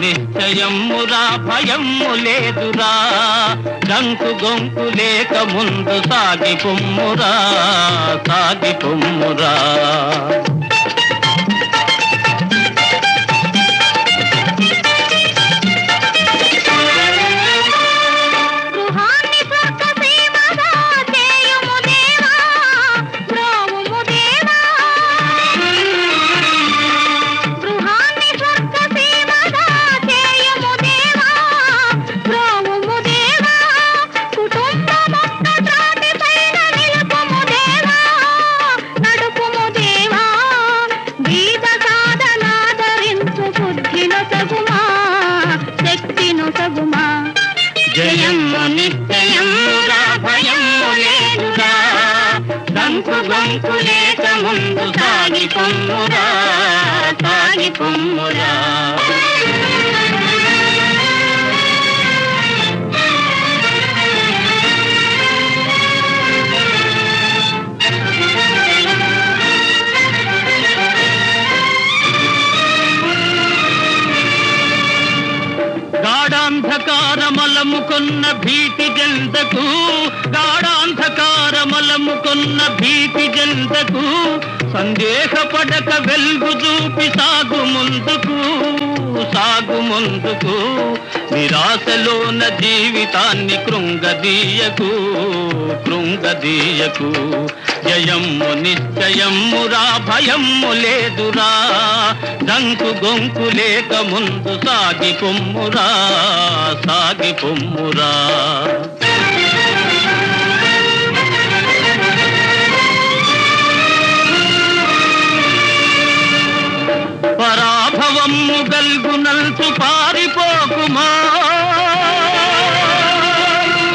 నిశ్చయమురా భయము లేదురా డంకు గొంకు లేక ముందు సాగి పొమ్మురా సాగి పొమ్మురా జయము నిశ్చయమురా భయము లేదురా డంకు గొంకు లేక ముందు సాగి పొమ్మురా సాగి పొమ్మురా గాఢాంధకారమలముకొన్న భీతి జంతకు గాఢాంధకారమలముకొన్న భీతి జంతకు సందేహపడక వెలుగు చూపి సాగు ముందుకు సాగు ముందుకు నిరాశలోన జీవితాన్ని కృంగదీయకు కృంగదీయకు జయము నిశ్చయమురా భయము లేదురా డంకు గొంకు లేక ముందు సాగి పొమ్మురా సాగి పొమ్మురా పరాభవము గల్గునల్సు పారిపోకుమా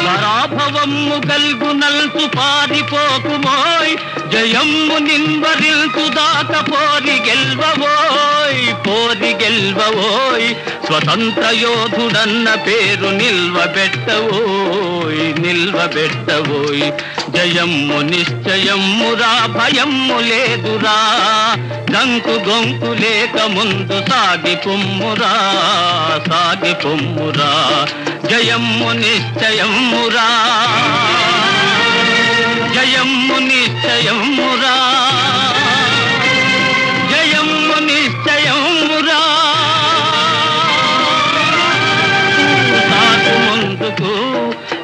పరాభవము గల్గునల్సు పారిపోకుమోయ్ జయమ్ము నిన్వరిల్సు దాక పోరి గెల్వవోయ్ పోరి గెల్వవోయ్ స్వతంత్ర యోధుడన్న పేరు నిల్వబెట్టవోయ్ నిల్వబెట్టవోయ్ జయమ్ము నిశ్చయమురా భయము లేదురా డంకు గొంకు లేక ముందు సాగి పొమ్మురా సాగి పొమ్మురా జయమ్ము నిశ్చయమురా జయమ్ము నిశ్చయమురా జయమ్ము నిశ్చయమురా సాగు ముందుకు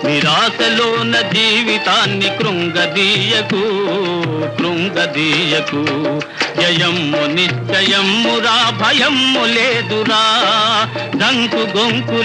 నిరాశలోన జీవితాన్ని కృంగదీయకు కృంగదీయకు జయమ్ము నిశ్చయమురా భయము లేదురా డంకు గొంకు